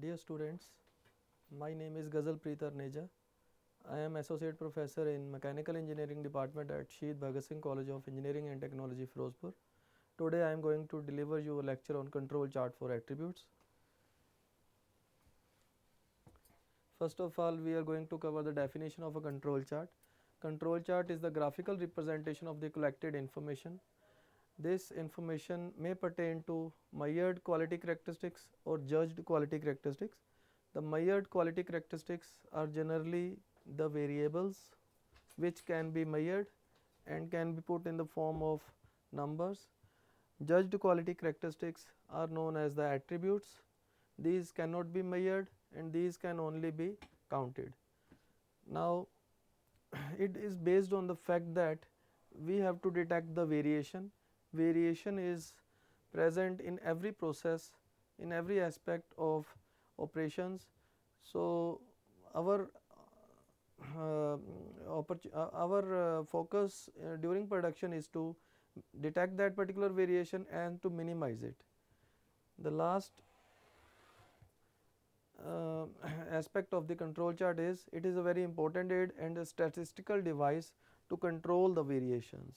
Dear students, my name is Ghazalpreet Arneja. I am Associate Professor in Mechanical Engineering Department at Shahid Bhagat Singh College of Engineering and Technology, Firozpur. Today I am going to deliver you a lecture on control chart for attributes. First of all, we are going to cover the definition of a control chart. Control chart is the graphical representation of the collected information. This information may pertain to measured quality characteristics or judged quality characteristics. The measured quality characteristics are generally the variables which can be measured and can be put in the form of numbers. Judged quality characteristics are known as the attributes. These cannot be measured and these can only be counted. Now, it is based on the fact that we have to detect the variation. Variation is present in every process, in every aspect of operations. So, our focus during production is to detect that particular variation and to minimize it. The last aspect of the control chart is it is a very important aid and a statistical device to control the variations.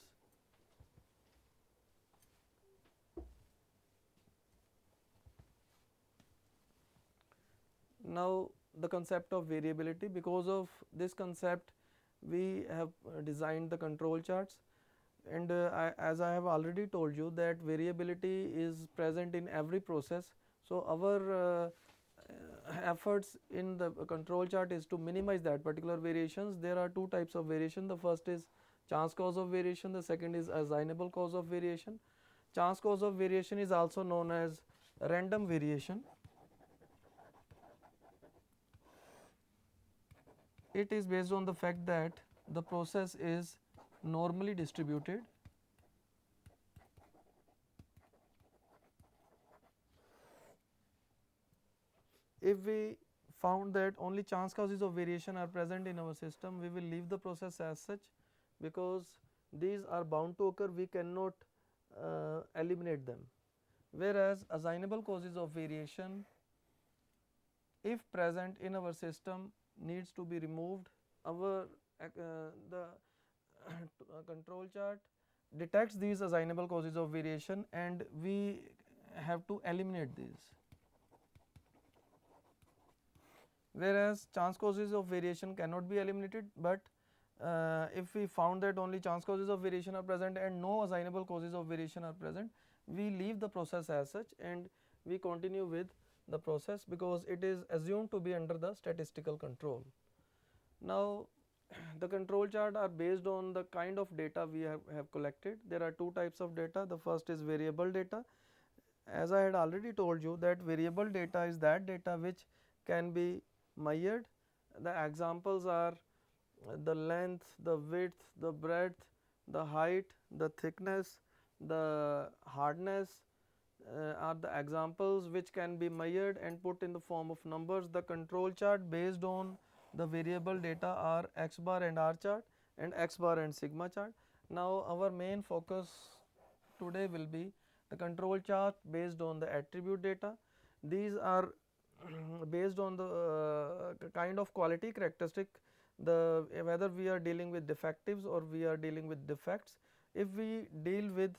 Now, the concept of variability, because of this concept we have designed the control charts, and as I have already told you that variability is present in every process. So, our efforts in the control chart is to minimize that particular variations. There are two types of variation. The first is chance cause of variation, the second is assignable cause of variation. Chance cause of variation is also known as random variation. It is based on the fact that the process is normally distributed. If we found that only chance causes of variation are present in our system, we will leave the process as such, because these are bound to occur, we cannot eliminate them. Whereas assignable causes of variation, if present in our system, needs to be removed. Our the control chart detects these assignable causes of variation and we have to eliminate these. Whereas chance causes of variation cannot be eliminated, but if we found that only chance causes of variation are present and no assignable causes of variation are present, we leave the process as such and we continue with the process, because it is assumed to be under the statistical control. Now, the control chart are based on the kind of data we have collected. There are two types of data. The first is variable data. As I had already told you that variable data is that data which can be measured. The examples are the length, the width, the breadth, the height, the thickness, the hardness are the examples which can be measured and put in the form of numbers. The control chart based on the variable data are X bar and R chart and X bar and sigma chart. Now, our main focus today will be the control chart based on the attribute data. These are based on the kind of quality characteristic, the whether we are dealing with defectives or we are dealing with defects. If we deal with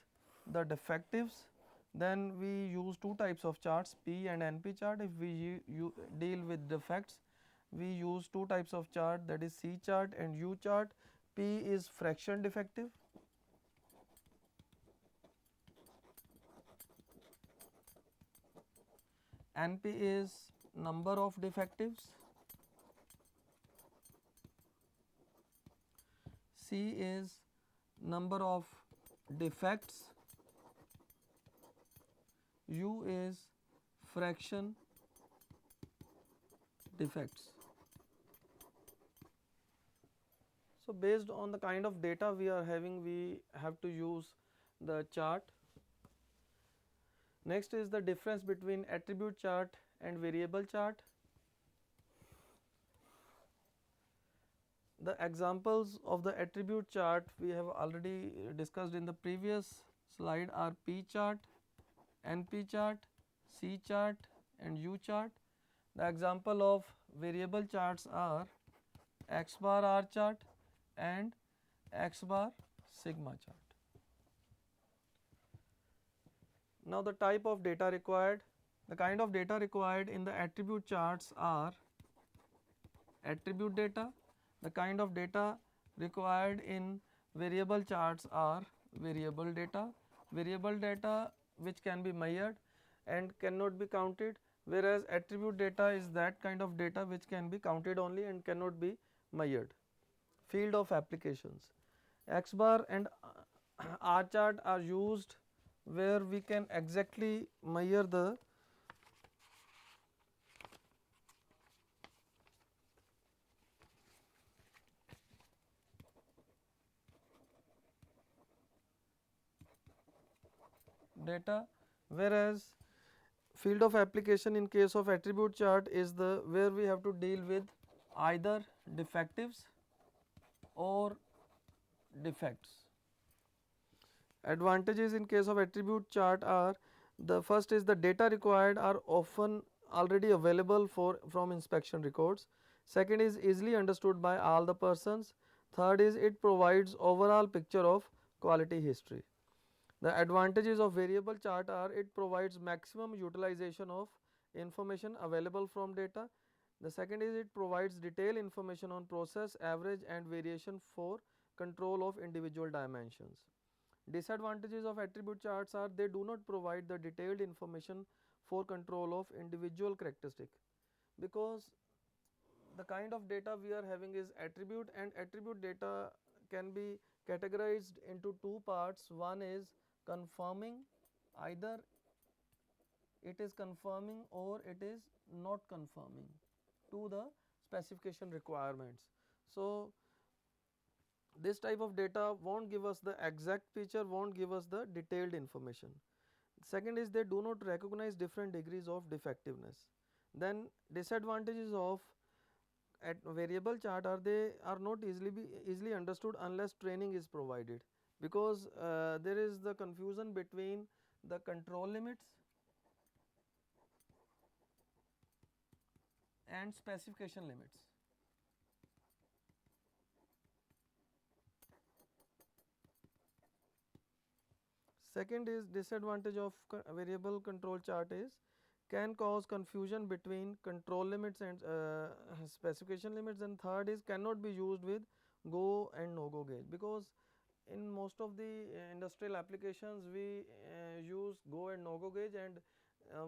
the defectives, then we use two types of charts, P and NP chart. If we deal with defects, we use two types of chart, that is C chart and U chart. P is fraction defective, NP is number of defectives, C is number of defects, U is fraction defects. So, based on the kind of data we are having, we have to use the chart. Next is the difference between attribute chart and variable chart. The examples of the attribute chart we have already discussed in the previous slide are P chart, NP chart, C chart and U chart. The example of variable charts are X bar R chart and X bar sigma chart. Now the type of data required. The kind of data required in the attribute charts are attribute data. The kind of data required in variable charts are variable data. Variable data which can be measured and cannot be counted, whereas attribute data is that kind of data which can be counted only and cannot be measured. Field of applications. X bar and R chart are used where we can exactly measure the data, whereas field of application in case of attribute chart is the where we have to deal with either defectives or defects. Advantages in case of attribute chart are, the first is the data required are often already available from inspection records. Second is easily understood by all the persons. Third is it provides overall picture of quality history. The advantages of variable chart are, it provides maximum utilization of information available from data. The second is it provides detailed information on process, average and variation for control of individual dimensions. Disadvantages of attribute charts are, they do not provide the detailed information for control of individual characteristic, because the kind of data we are having is attribute, and attribute data can be categorized into two parts. One is confirming, either it is confirming or it is not conforming to the specification requirements. So this type of data won't give us the exact picture, won't give us the detailed information. Second is they do not recognize different degrees of defectiveness. Then disadvantages of at variable chart are, they are not easily understood unless training is provided, because there is the confusion between the control limits and specification limits. Second is disadvantage of variable control chart is can cause confusion between control limits and specification limits. And third is cannot be used with go and no go gauge, because in most of the industrial applications we use go and no go gauge, and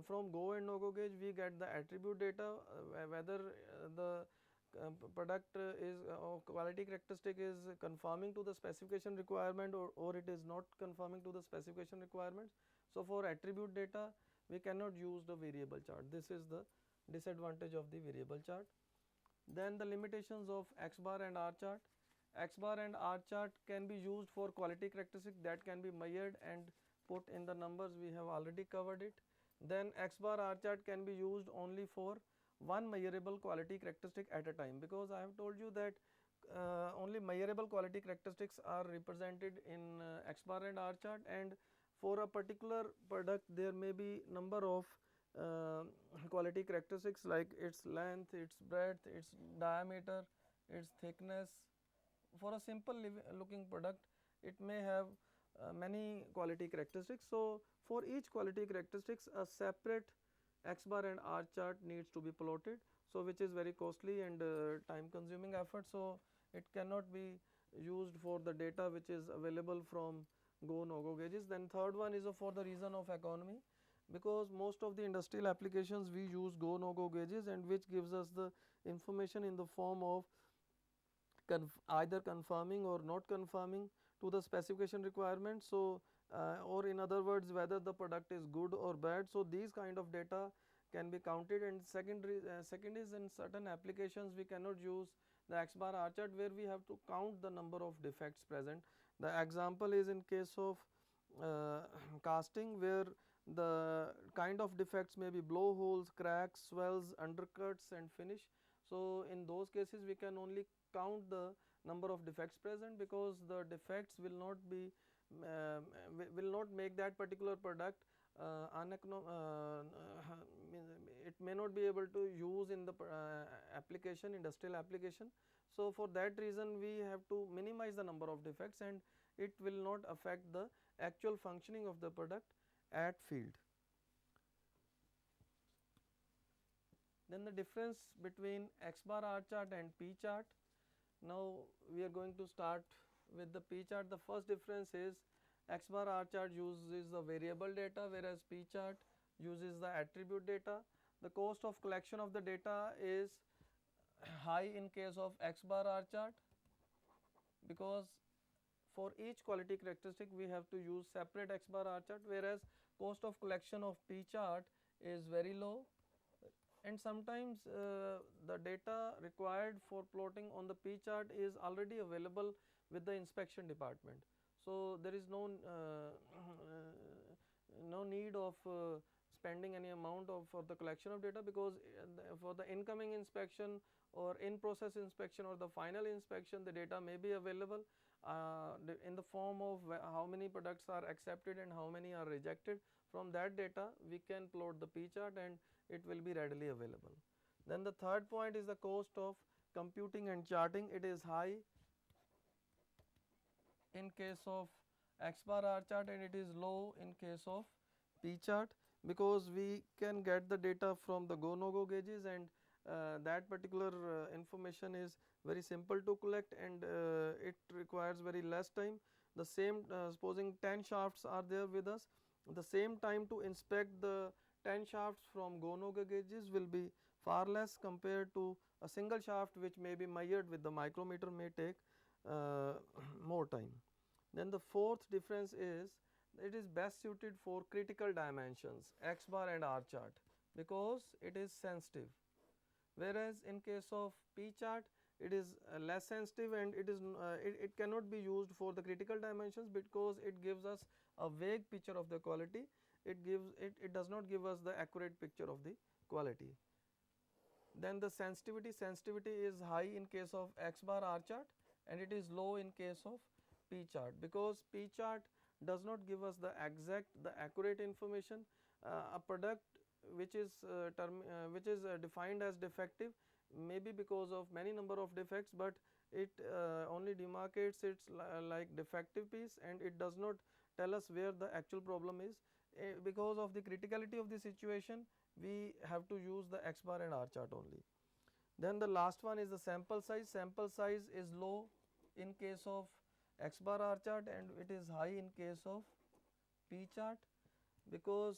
from go and no go gauge we get the attribute data, whether the product is quality characteristic is conforming to the specification requirement or it is not conforming to the specification requirements. So for attribute data we cannot use the variable chart. This is the disadvantage of the variable chart. Then the limitations of X bar and R chart. X bar and R chart can be used for quality characteristic that can be measured and put in the numbers, we have already covered it. Then X bar R chart can be used only for one measurable quality characteristic at a time, because I have told you that only measurable quality characteristics are represented in X bar and R chart, and for a particular product there may be number of uh, quality characteristics like its length, its breadth, its diameter, its thickness. For a simple looking product it may have many quality characteristics. So for each quality characteristics a separate X bar and R chart needs to be plotted, so which is very costly and time consuming effort. So it cannot be used for the data which is available from go no go gauges. Then third one is for the reason of economy, because most of the industrial applications we use go no go gauges, and which gives us the information in the form of either confirming or not confirming to the specification requirements. So or in other words whether the product is good or bad. So these kind of data can be counted. And second is in certain applications we cannot use the X bar R chart, where we have to count the number of defects present. The example is in case of uh, casting, where the kind of defects may be blowholes, cracks, swells, undercuts and finish. So in those cases we can only count the number of defects present, because the defects will not be will not make that particular product it may not be able to use in the application, industrial application. So, for that reason we have to minimize the number of defects and it will not affect the actual functioning of the product at field. Then the difference between X bar R chart and P chart. Now, we are going to start with the P chart. The first difference is X bar R chart uses the variable data, whereas P chart uses the attribute data. The cost of collection of the data is high in case of X bar R chart, because for each quality characteristic we have to use separate X bar R chart, whereas cost of collection of P chart is very low, and sometimes the data required for plotting on the P chart is already available with the inspection department. So, there is no need of spending any amount of for the collection of data, because for the incoming inspection or in process inspection or the final inspection, the data may be available in the form of how many products are accepted and how many are rejected. From that data we can plot the P chart and it will be readily available. Then the third point is the cost of computing and charting. It is high in case of X bar R chart and it is low in case of P chart, because we can get the data from the go no go gauges, and that particular information is very simple to collect and it requires very less time. The same supposing 10 shafts are there with us, the same time to inspect the 10 shafts from go no go gauges will be far less compared to a single shaft which may be measured with the micrometer, may take more time. Then the fourth difference is it is best suited for critical dimensions X bar and R chart, because it is sensitive, whereas in case of P chart it is less sensitive and it is it cannot be used for the critical dimensions, because it gives us a vague picture of the quality. It does not give us the accurate picture of the quality. Then the sensitivity is high in case of X bar R chart and it is low in case of P chart, because P chart does not give us the accurate information. A product which is defined as defective, maybe because of many number of defects, but it only demarcates its like defective piece and it does not tell us where the actual problem is. Because of the criticality of the situation, we have to use the X bar and R chart only. Then the last one is the sample size. Sample size is low in case of X bar R chart and it is high in case of P chart, because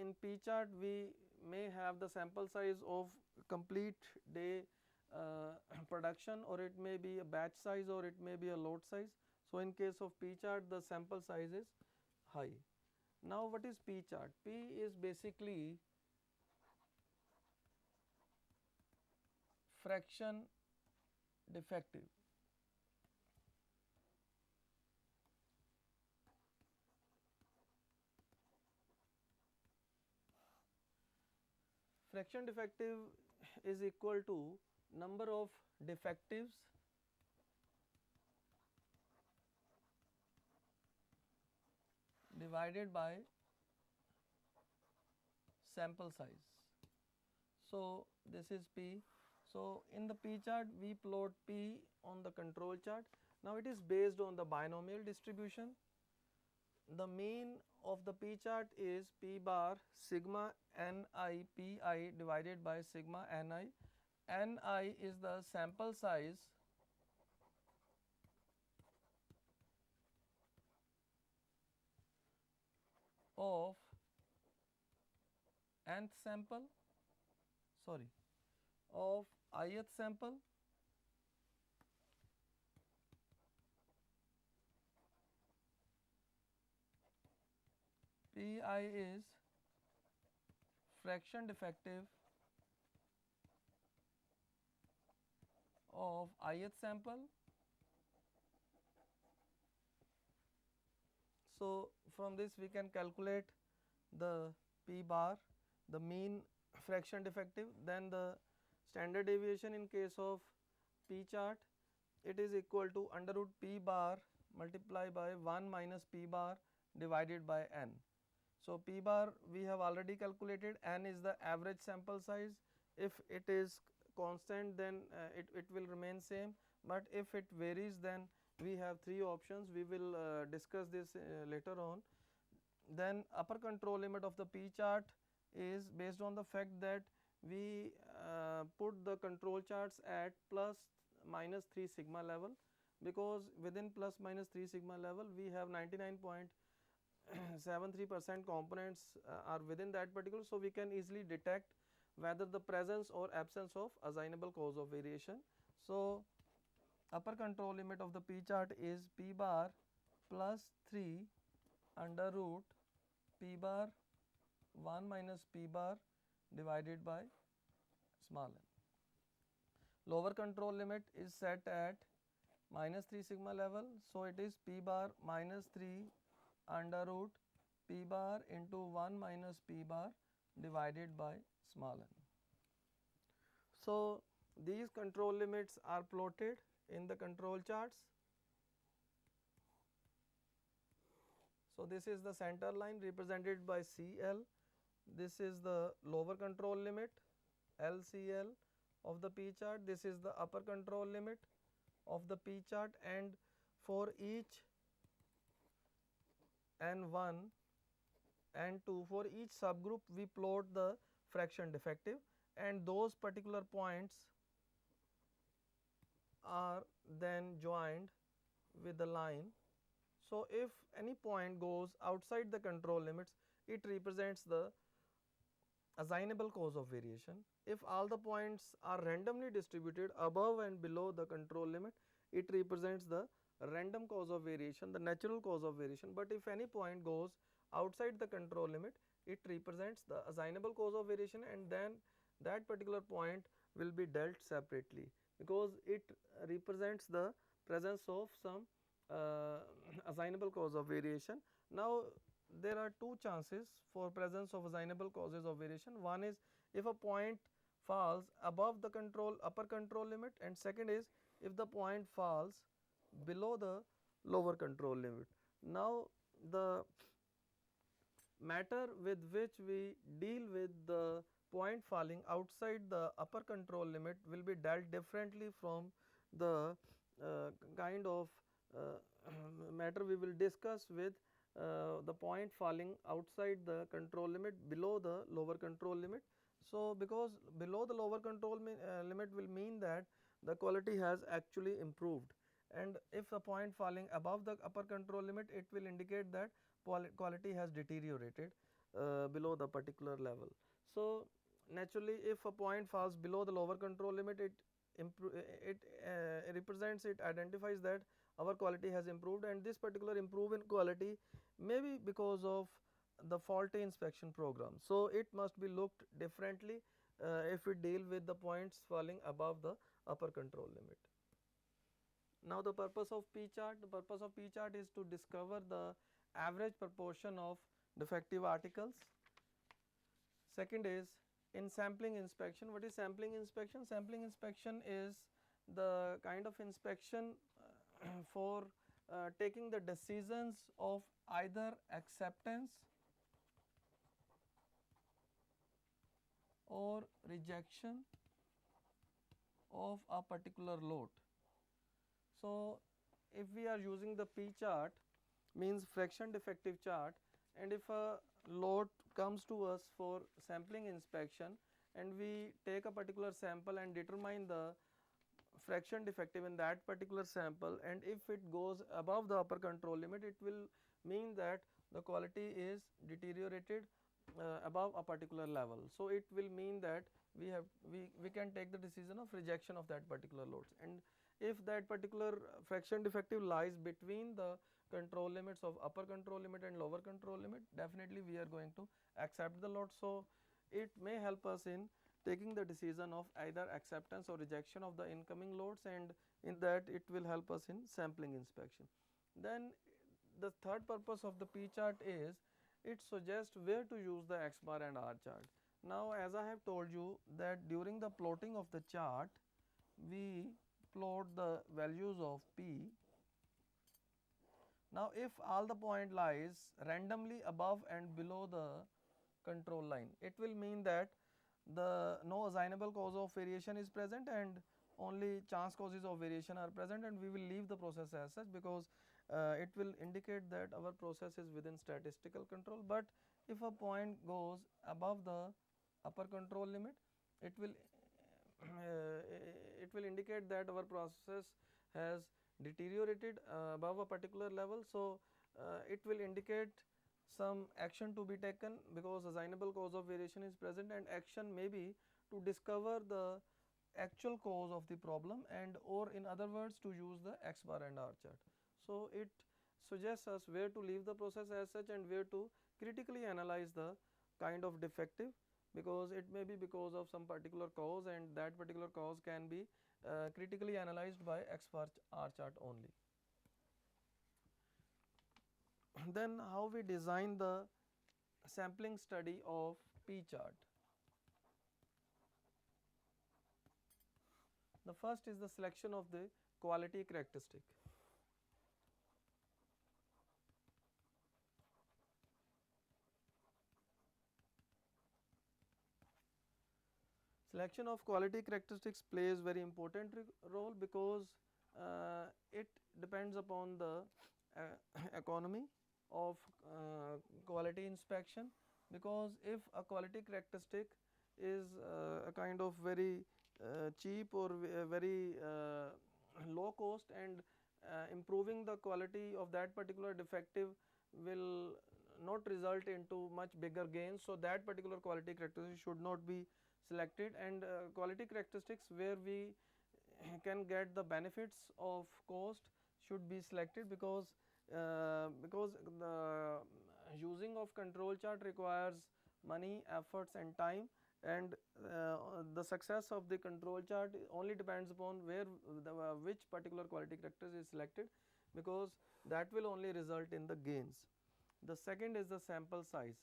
in P chart we may have the sample size of complete day production, or it may be a batch size, or it may be a lot size. So, in case of P chart the sample size is high. Now, what is P chart? P is basically fraction defective. Fraction defective is equal to number of defectives divided by sample size. So, this is P. So, in the P chart we plot P on the control chart. Now, it is based on the binomial distribution. The mean of the P chart is P bar sigma Ni Pi divided by sigma Ni. Ni is the sample size of nth sample, of ith sample Pi is fraction defective of ith sample. So, from this we can calculate the P bar, the mean fraction defective, then the standard deviation in case of P chart, it is equal to under root P bar multiplied by 1 minus P bar divided by n. So P bar we have already calculated, n is the average sample size. If it is constant, then it will remain same, but if it varies, then we have three options. We will discuss this later on. Then upper control limit of the P chart is based on the fact that we put the control charts at plus minus 3 sigma level, because within plus minus 3 sigma level we have 99.73% components are within that particular, so we can easily detect whether the presence or absence of assignable cause of variation. So upper control limit of the P chart is P bar plus 3 under root P bar 1 minus P bar divided by small n. Lower control limit is set at minus 3 sigma level, so it is P bar minus 3 under root P bar into 1 minus P bar divided by small n. So these control limits are plotted in the control charts. So this is the center line represented by CL. This is the lower control limit LCL of the P chart. This is the upper control limit of the P chart, and for each N1 N2, for each subgroup we plot the fraction defective, and those particular points are then joined with the line. So if any point goes outside the control limits, it represents the assignable cause of variation. If all the points are randomly distributed above and below the control limit, it represents the random cause of variation, the natural cause of variation. But if any point goes outside the control limit, it represents the assignable cause of variation, and then that particular point will be dealt separately, because it represents the presence of some assignable cause of variation. Now there are two chances for presence of assignable causes of variation. One is if a point falls above the upper control limit, and second is if the point falls below the lower control limit. Now the matter with which we deal with the point falling outside the upper control limit will be dealt differently from the kind of matter we will discuss with the point falling outside the control limit below the lower control limit. So because below the lower control limit will mean that the quality has actually improved, and if a point falling above the upper control limit, it will indicate that quality has deteriorated below the particular level. So naturally if a point falls below the lower control limit, it represents, it identifies that our quality has improved, and this particular improvement in quality may be because of the faulty inspection program. So it must be looked differently if we deal with the points falling above the upper control limit. Now the purpose of P chart, is to discover the average proportion of defective articles. Second is in sampling inspection. What is sampling inspection? Sampling inspection is the kind of inspection for taking the decisions of either acceptance or rejection of a particular lot. So if we are using the P chart, means fraction defective chart, and if a lot comes to us for sampling inspection and we take a particular sample and determine the fraction defective in that particular sample, and if it goes above the upper control limit, it will mean that the quality is deteriorated above a particular level. So it will mean that we can take the decision of rejection of that particular loads, and if that particular fraction defective lies between the control limits of upper control limit and lower control limit, definitely we are going to accept the load. So it may help us in taking the decision of either acceptance or rejection of the incoming loads, and in that it will help us in sampling inspection. Then the third purpose of the P chart is it suggests where to use the X bar and R chart. Now as I have told you that during the plotting of the chart, we plot the values of P Now if all the point lies randomly above and below the control line, it will mean that the no assignable cause of variation is present and only chance causes of variation are present, and we will leave the process as such, because it will indicate that our process is within statistical control. But if a point goes above the upper control limit, it will indicate that our process has deteriorated above a particular level. So it will indicate some action to be taken, because assignable cause of variation is present, and action may be to discover the actual cause of the problem, and or in other words to use the X bar and R chart. So it suggests us where to leave the process as such and where to critically analyze the kind of defective, because it may be because of some particular cause, and that particular cause can be critically analyzed by X bar R chart only. Then how we design the sampling study of P chart. The first is the selection of the quality characteristic. Selection of quality characteristics plays very important role, because it depends upon the economy of quality inspection, because if a quality characteristic is a kind of very cheap or very low cost, and improving the quality of that particular defective will not result into much bigger gains. So that particular quality characteristic should not be selected, and quality characteristics where we can get the benefits of cost should be selected, because the using of control chart requires money, efforts and time, and the success of the control chart only depends upon where which particular quality characters is selected, because that will only result in the gains. The second is the sample size.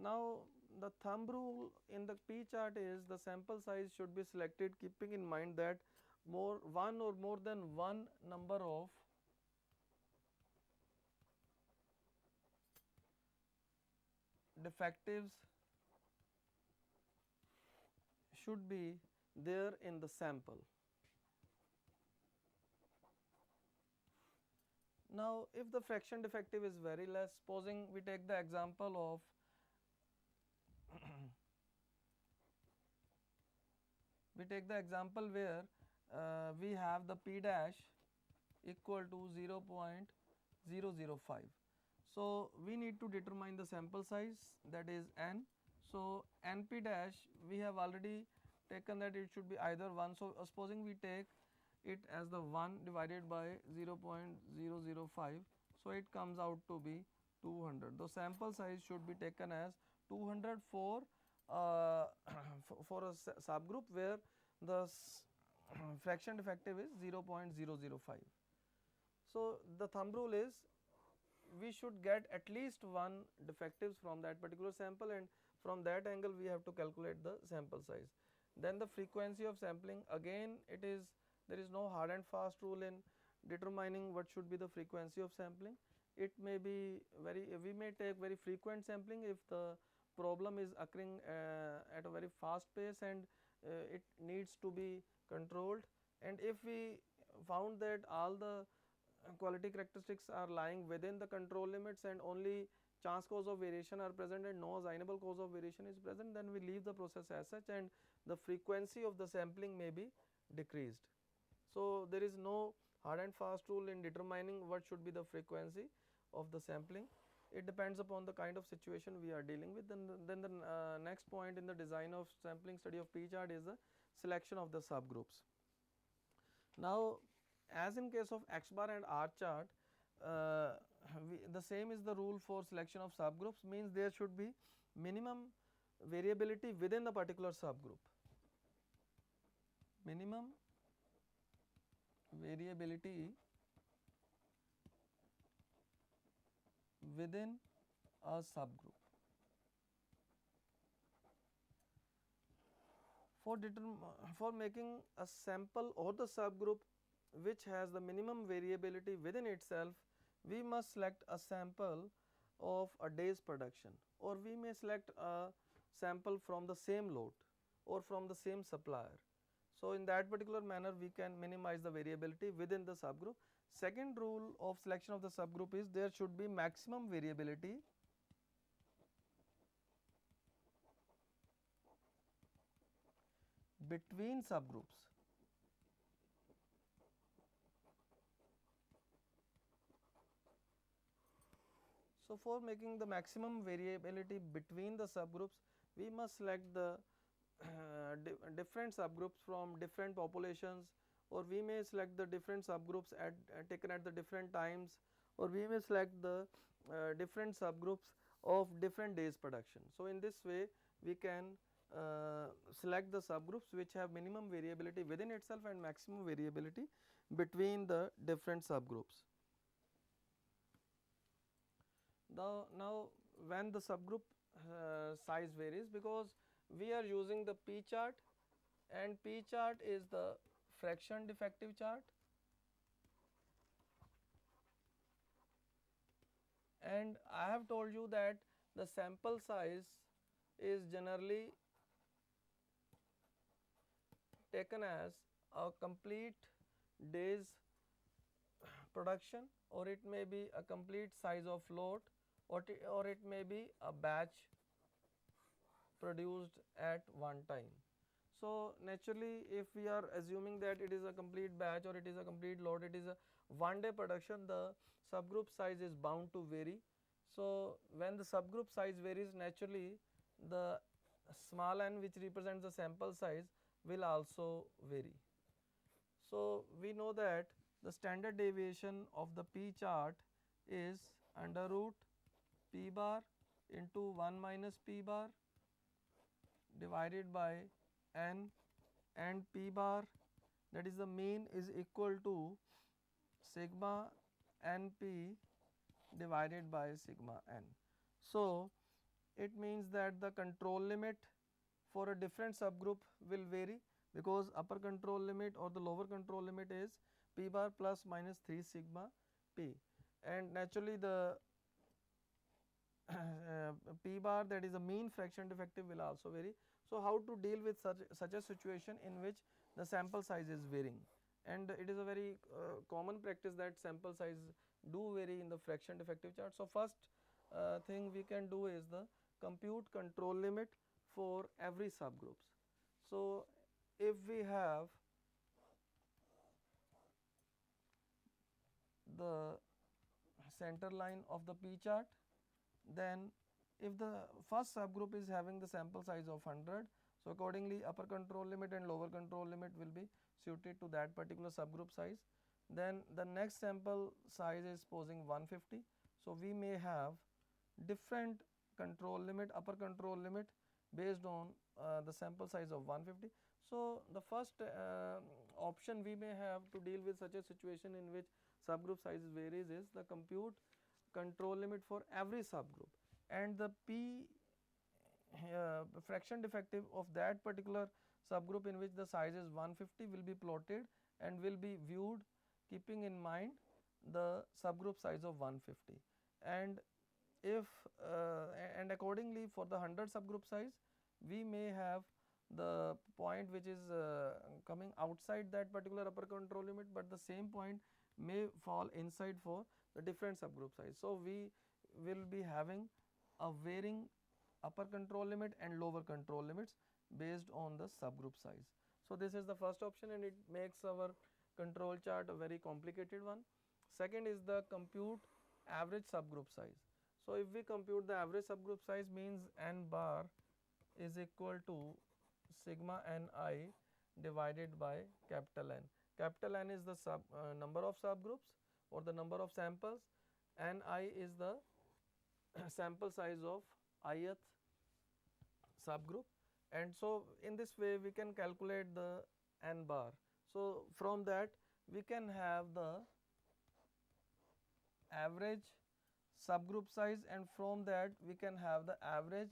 Now the thumb rule in the P chart is the sample size should be selected keeping in mind that one or more than one number of defectives should be there in the sample. Now if the fraction defective is very less, supposing we take the example of we take the example where we have the P dash equal to 0.005. So we need to determine the sample size, that is n. So np dash we have already taken that it should be either 1. So supposing we take it as the 1 divided by 0.005, so it comes out to be 200. The sample size should be taken as 200 for for a subgroup where the fraction defective is 0.005. So the thumb rule is we should get at least one defectives from that particular sample, and from that angle we have to calculate the sample size. Then the frequency of sampling, again it is, there is no hard and fast rule in determining what should be the frequency of sampling. It may be very, we may take very frequent sampling if the problem is occurring at a very fast pace and it needs to be controlled, and if we found that all the quality characteristics are lying within the control limits and only chance cause of variation are present and no assignable cause of variation is present, then we leave the process as such and the frequency of the sampling may be decreased. So there is no hard and fast rule in determining what should be the frequency of the sampling. It depends upon the kind of situation we are dealing with. Then the next point in the design of sampling study of P chart is the selection of the subgroups. Now as in case of X bar and R chart, the same is the rule for selection of subgroups, means there should be minimum variability within the particular subgroup. Minimum variability within a subgroup. For making a sample or the subgroup which has the minimum variability within itself, we must select a sample of a day's production, or we may select a sample from the same lot or from the same supplier. So, in that particular manner we can minimize the variability within the subgroup. Second rule of selection of the subgroup is there should be maximum variability between subgroups. So, for making the maximum variability between the subgroups, we must select the different subgroups from different populations, or we may select the different subgroups taken at the different times, or we may select the different subgroups of different days production. So, in this way we can select the subgroups which have minimum variability within itself and maximum variability between the different subgroups. Now when the subgroup size varies, because we are using the P chart, and P chart is the fraction defective chart, and I have told you that the sample size is generally taken as a complete day's production, or it may be a complete size of lot, or it may be a batch produced at one time. So, naturally if we are assuming that it is a complete batch or it is a complete lot, it is a one day production, the subgroup size is bound to vary. So, when the subgroup size varies, naturally the small n which represents the sample size will also vary. So, we know that the standard deviation of the P chart is under root P bar into 1 minus P bar divided by n, and P bar, that is the mean, is equal to sigma np divided by sigma n. So, it means that the control limit for a different subgroup will vary, because upper control limit or the lower control limit is P bar plus minus 3 sigma p, and naturally the P bar, that is a mean fraction defective, will also vary. So, how to deal with such a situation in which the sample size is varying, and it is a very common practice that sample size do vary in the fraction defective chart. So, first thing we can do is the compute control limit for every subgroups. So, if we have the center line of the P chart, then if the first subgroup is having the sample size of 100, so accordingly upper control limit and lower control limit will be suited to that particular subgroup size. Then the next sample size is posing 150, so we may have different control limit, upper control limit based on the sample size of 150. So, the first option we may have to deal with such a situation in which subgroup size varies is the compute control limit for every subgroup, and the P fraction defective of that particular subgroup in which the size is 150 will be plotted and will be viewed keeping in mind the subgroup size of 150, and if and accordingly for the 100 subgroup size we may have the point which is coming outside that particular upper control limit, but the same point may fall inside for the different subgroup size. So, we will be having a varying upper control limit and lower control limits based on the subgroup size. So, this is the first option, and it makes our control chart a very complicated one. Second is the compute average subgroup size. So, if we compute the average subgroup size, means n bar is equal to sigma ni divided by capital N. Capital N is the number of subgroups or the number of samples, Ni is the sample size of ith subgroup, and so in this way we can calculate the n bar. So, from that we can have the average subgroup size, and from that we can have the average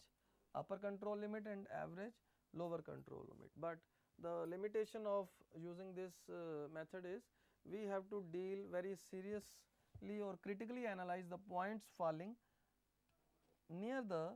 upper control limit and average lower control limit. But the limitation of using this method is we have to deal very serious or critically analyze the points falling near the